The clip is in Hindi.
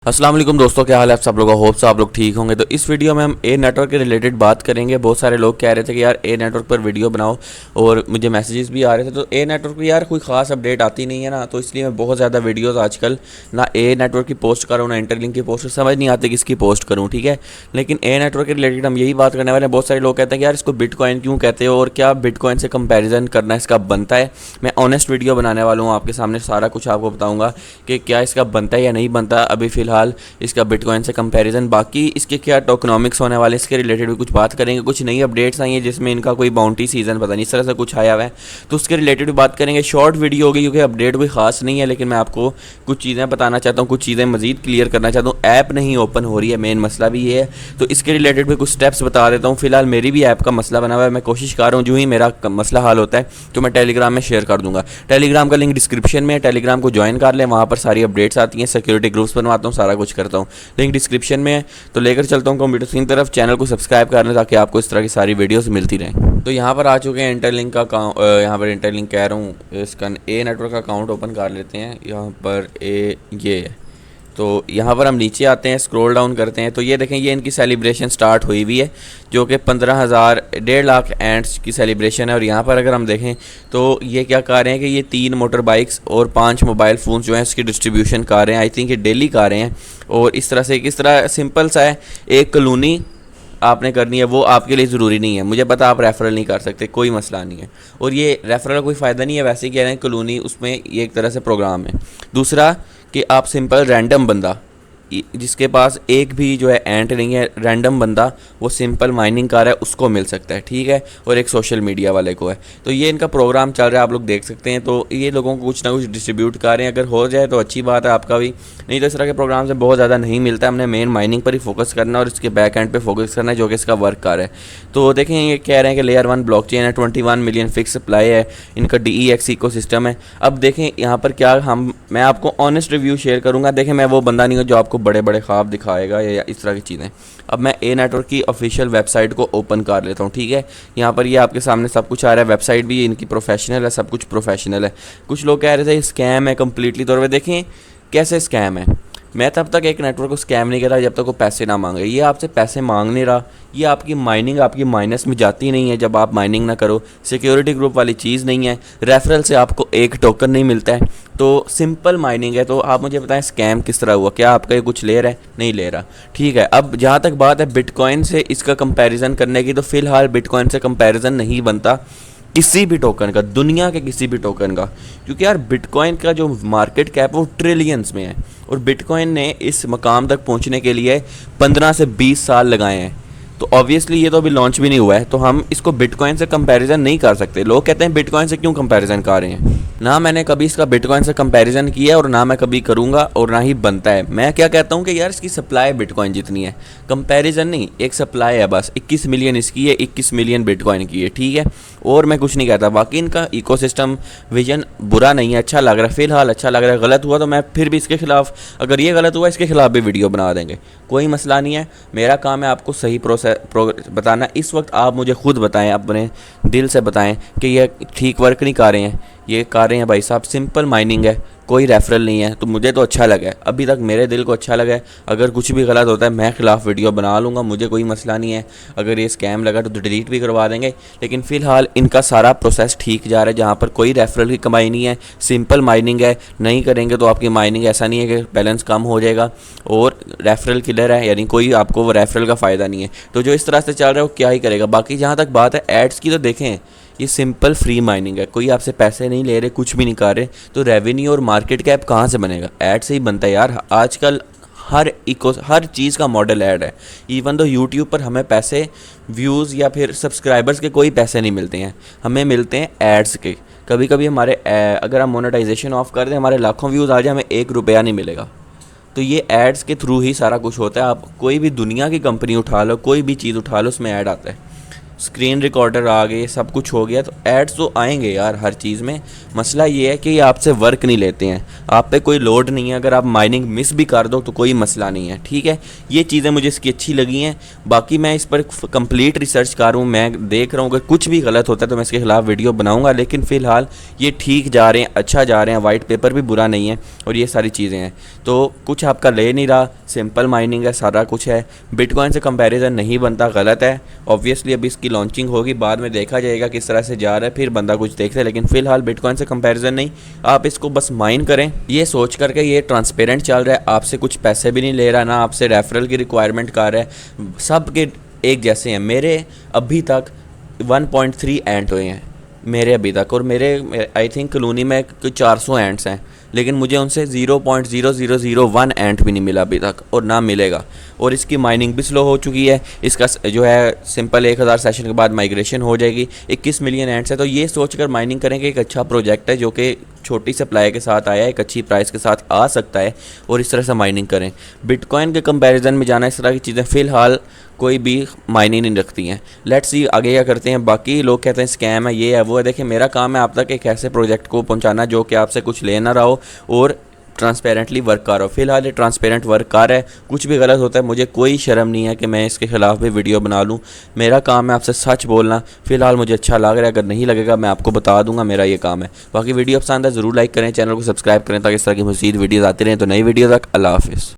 अस्सलाम वालेकुम दोस्तों, क्या हाल है आप सब लोगों का। होप से आप लोग ठीक होंगे। तो इस वीडियो में हम ए नेटवर्क के रिलेटेड बात करेंगे। बहुत सारे लोग कह रहे थे कि यार ए नेटवर्क पर वीडियो बनाओ और मुझे मैसेजेस भी आ रहे थे। तो ए नेटवर्क पर यार कोई ख़ास अपडेट आती नहीं है ना, तो इसलिए मैं बहुत ज़्यादा वीडियोस आजकल ना ए नेटवर्क की पोस्ट कर रहा हूँ ना इंटरलिंक की पोस्ट, समझ नहीं आती किसकी पोस्ट करूँ, ठीक है। लेकिन ए नेटवर्क के रिलेटेड हम यही बात करने वाले हैं। बहुत सारे लोग कहते हैं कि यार इसको बिटकॉइन क्यों कहते हो और क्या बिटकॉइन से कंपेरिजन करना इसका बनता है। मैं ऑनेस्ट वीडियो बनाने वाला हूँ, आपके सामने सारा कुछ आपको बताऊँगा कि क्या इसका बनता है या नहीं बनता अभी फ़िलहाल इसका बिटकॉइन से कंपैरिजन। बाकी इसके क्या टोकनॉमिक्स होने वाले, इसके रिलेटेड भी कुछ बात करेंगे। कुछ नई अपडेट्स आई हैं जिसमें इनका कोई बाउंटी सीजन पता नहीं इस तरह से कुछ आया हुआ है, तो उसके रिलेटेड भी बात करेंगे। शॉर्ट वीडियो होगी क्योंकि अपडेट कोई खास नहीं है, लेकिन मैं आपको कुछ चीज़ें बताना चाहता हूँ, कुछ चीज़ें मजीद क्लियर करना चाहता हूँ। ऐप नहीं ओपन हो रही है, मेन मसला भी ये है, तो इसके रिलेटेड भी कुछ स्टेप्स बता देता हूँ। फिलहाल मेरी भी ऐप का मसला बना हुआ है, मैं कोशिश कर रहा हूँ जो ही मेरा मसला हल होता है तो मैं टेलीग्राम में शेयर कर दूँगा। टेलीग्राम का लिंक डिस्क्रिप्शन में है, टेलीग्राम को ज्वाइन कर लें, वहाँ पर सारी अपडेट्स आती हैं, सिक्योरिटी ग्रुप्स बनवाता हूँ, सारा कुछ करता हूँ, लिंक डिस्क्रिप्शन में है। तो लेकर चलता हूँ कंप्यूटर स्क्रीन तरफ। चैनल को सब्सक्राइब कर लें ताकि आपको इस तरह की सारी वीडियोस मिलती रहें। तो यहाँ पर आ चुके हैं इंटरलिंक का यहाँ पर इंटरलिंक कह रहा हूँ, इसका ए नेटवर्क का अकाउंट ओपन कर लेते हैं। यहाँ पर ये है, तो यहाँ पर हम नीचे आते हैं, स्क्रॉल डाउन करते हैं, तो ये देखें ये इनकी सेलिब्रेशन स्टार्ट हुई हुई है जो कि 15,000 1.5 लाख एंड्स की सेलिब्रेशन है। और यहाँ पर अगर हम देखें तो ये क्या कर रहे हैं कि ये 3 मोटर बाइक्स और 5 मोबाइल फ़ोन्स जो हैं इसकी डिस्ट्रीब्यूशन कर रहे हैं। आई थिंक ये डेली कर रहे हैं। और इस तरह से किस तरह सिंपल सा है, एक कॉलोनी आपने करनी है, वो आपके लिए ज़रूरी नहीं है। मुझे पता आप रेफरल नहीं कर सकते, कोई मसला नहीं है, और ये रेफरल का कोई फ़ायदा नहीं है। वैसे ही कह रहे हैं कॉलोनी, उसमें ये एक तरह से प्रोग्राम है। दूसरा कि आप सिंपल रैंडम बंदा जिसके पास एक भी जो है एंट नहीं है, रैंडम बंदा वो सिंपल माइनिंग कर रहा है उसको मिल सकता है, ठीक है। और एक सोशल मीडिया वाले को है। तो ये इनका प्रोग्राम चल रहा है, आप लोग देख सकते हैं। तो ये लोगों को कुछ ना कुछ डिस्ट्रीब्यूट कर रहे हैं, अगर हो जाए तो अच्छी बात है आपका भी, नहीं तो इस तरह के प्रोग्राम से बहुत ज़्यादा नहीं मिलता। हमने मेन माइनिंग पर ही फोकस करना और इसके बैक एंड पर फोकस करना है जो कि इसका वर्क कर रहा है। तो देखें ये कह रहे हैं कि लेयर 1 ब्लॉकचेन है, 21 मिलियन फिक्स सप्लाई है, इनका DEX इकोसिस्टम है। अब देखें यहाँ पर क्या मैं आपको ऑनेस्ट रिव्यू शेयर करूँगा। देखें मैं वो बंदा नहीं हूँ जो आपको बड़े बड़े ख्वाब दिखाएगा या इस तरह की चीज़ें। अब मैं ए नेटवर्क की ऑफिशियल वेबसाइट को ओपन कर लेता हूँ, ठीक है। यहाँ पर ये आपके सामने सब कुछ आ रहा है, वेबसाइट भी इनकी प्रोफेशनल है, सब कुछ प्रोफेशनल है। कुछ लोग कह रहे थे स्कैम है कम्प्लीटली तौर पर। देखें कैसे स्कैम है, मैं तब तक एक नेटवर्क को स्कैम नहीं करता जब तक वो पैसे ना मांगे। ये आपसे पैसे मांग नहीं रहा, ये आपकी माइनिंग आपकी माइनस में जाती नहीं है जब आप माइनिंग ना करो। सिक्योरिटी ग्रुप वाली चीज़ नहीं है, रेफरल से आपको एक टोकन नहीं मिलता है, तो सिंपल माइनिंग है। तो आप मुझे बताएं स्कैम किस तरह हुआ, क्या आपका ये कुछ ले रहा है, नहीं ले रहा, ठीक है। अब जहाँ तक बात है बिटकॉइन से इसका कंपैरिजन करने की, तो फ़िलहाल बिटकॉइन से कंपैरिजन नहीं बनता किसी भी टोकन का, दुनिया के किसी भी टोकन का, क्योंकि यार बिटकॉइन का जो मार्केट कैप वो ट्रिलियंस में है और बिटकॉइन ने इस मकाम तक पहुंचने के लिए 15 से 20 साल लगाए हैं। तो ऑब्वियसली ये तो अभी लॉन्च भी नहीं हुआ है, तो हम इसको बिटकॉइन से कंपैरिजन नहीं कर सकते। लोग कहते हैं बिटकॉइन से क्यों कंपैरिजन कर रहे हैं, ना मैंने कभी इसका बिटकॉइन से कंपैरिजन किया और ना मैं कभी करूँगा और ना ही बनता है। मैं क्या कहता हूँ कि यार इसकी सप्लाई बिटकॉइन जितनी है, कंपैरिजन नहीं, एक सप्लाई है बस। 21 मिलियन इसकी है, 21 मिलियन बिटकॉइन की है, ठीक है। और मैं कुछ नहीं कहता। बाकी इनका इकोसिस्टम विजन बुरा नहीं है, अच्छा लग रहा है, फ़िलहाल अच्छा लग रहा है। गलत हुआ तो मैं फिर भी इसके खिलाफ, अगर ये गलत हुआ इसके खिलाफ भी वीडियो बना देंगे, कोई मसला नहीं है। मेरा काम है आपको सही बताना। इस वक्त आप मुझे खुद बताएं, अपने दिल से बताएं कि ये ठीक वर्क नहीं कर रहे हैं, ये कर रहे हैं भाई साहब, सिंपल माइनिंग है, कोई रेफरल नहीं है। तो मुझे तो अच्छा लगा है, अभी तक मेरे दिल को अच्छा लगा है। अगर कुछ भी गलत होता है मैं खिलाफ वीडियो बना लूँगा, मुझे कोई मसला नहीं है। अगर ये स्कैम लगा तो डिलीट भी करवा देंगे, लेकिन फ़िलहाल इनका सारा प्रोसेस ठीक जा रहा है, जहाँ पर कोई रेफरल की कमाई नहीं है, सिंपल माइनिंग है। नहीं करेंगे तो आपकी माइनिंग ऐसा नहीं है कि बैलेंस कम हो जाएगा, और रेफरल किलर है, यानी कोई आपको वो रेफरल का फ़ायदा नहीं है। तो जो इस तरह से चल रहा है वो क्या ही करेगा। बाकी जहाँ तक बात है एड्स की, तो देखें ये सिंपल फ्री माइनिंग है, कोई आपसे पैसे नहीं ले रहे, कुछ भी नहीं कर रहे, तो रेवेन्यू और मार्केट कैप कहाँ से बनेगा, ऐड से ही बनता है यार। आजकल हर चीज़ का मॉडल ऐड है। इवन तो यूट्यूब पर हमें पैसे व्यूज़ या फिर सब्सक्राइबर्स के कोई पैसे नहीं मिलते हैं, हमें मिलते हैं एड्स के। कभी कभी हमारे अगर हम मोनेटाइजेशन ऑफ कर दें, हमारे लाखों व्यूज़ आ जाए, हमें 1 रुपया नहीं मिलेगा। तो ये एड्स के थ्रू ही सारा कुछ होता है। आप कोई भी दुनिया की कंपनी उठा लो, कोई भी चीज़ उठा लो, उसमें ऐड आता है। स्क्रीन रिकॉर्डर आ गए, सब कुछ हो गया, तो एड्स तो आएंगे यार हर चीज़ में। मसला ये है कि ये आपसे वर्क नहीं लेते हैं, आप पे कोई लोड नहीं है। अगर आप माइनिंग मिस भी कर दो तो कोई मसला नहीं है, ठीक है। ये चीज़ें मुझे इसकी अच्छी लगी हैं। बाकी मैं इस पर कंप्लीट रिसर्च कर रहा हूँ, मैं देख रहा हूँ अगर कुछ भी गलत होता है तो मैं इसके खिलाफ वीडियो बनाऊँगा। लेकिन फ़िलहाल ये ठीक जा रहे हैं, अच्छा जा रहे हैं, वाइट पेपर भी बुरा नहीं है और ये सारी चीज़ें हैं। तो कुछ आपका ले नहीं रहा, सिंपल माइनिंग है, सारा कुछ है। बिटकॉइन से कंपैरिजन नहीं बनता, गलत है। ऑब्वियसली अभी इसकी लॉन्चिंग होगी, बाद में देखा जाएगा किस तरह से जा रहा है, फिर बंदा कुछ देखता है। लेकिन फिलहाल बिटकॉइन से कंपैरिजन नहीं, आप इसको बस माइन करें ये सोच करके ये ट्रांसपेरेंट चल रहा है, आपसे कुछ पैसे भी नहीं ले रहा, ना आपसे रेफरल की रिक्वायरमेंट कर रहा है, सब के एक जैसे हैं। मेरे अभी तक 1.3 एंट हुए हैं मेरे अभी तक, और मेरे आई थिंक कॉलोनी में 400 एंट्स हैं, लेकिन मुझे उनसे 0.0001 एंट भी नहीं मिला अभी तक और ना मिलेगा। और इसकी माइनिंग भी स्लो हो चुकी है। इसका जो है सिंपल 1000 सेशन के बाद माइग्रेशन हो जाएगी। 21 मिलियन एंट्स है, तो ये सोचकर माइनिंग करें कि एक अच्छा प्रोजेक्ट है जो कि छोटी सप्लाई के साथ आया है, एक अच्छी प्राइस के साथ आ सकता है, और इस तरह से माइनिंग करें। बिटकॉइन के कंपैरिजन में जाना, इस तरह की चीज़ें फ़िलहाल कोई भी मायने नहीं रखती हैं। लेट्स सी आगे क्या करते हैं। बाकी लोग कहते हैं स्कैम है, ये है, वो है। देखिए मेरा काम है आप तक एक ऐसे प्रोजेक्ट को पहुंचाना जो कि आपसे कुछ ले ना रहा हो और ट्रांसपेरेंटली वर्क कर रहा हो। फिलहाल ये ट्रांसपेरेंट वर्क कर रहा है, कुछ भी गलत होता है मुझे कोई शर्म नहीं है कि मैं इसके खिलाफ भी वीडियो बना लूँ। मेरा काम है आपसे सच बोलना। फिलहाल मुझे अच्छा लग रहा है, अगर नहीं लगेगा मैं आपको बता दूंगा, मेरा ये काम है। बाकी वीडियो पसंद है ज़रूर लाइक करें, चैनल को सब्सक्राइब करें ताकि इस तरह की मज़ीद वीडियोज़ आती रहें। तो नई वीडियो तक अल्लाह हाफिज़।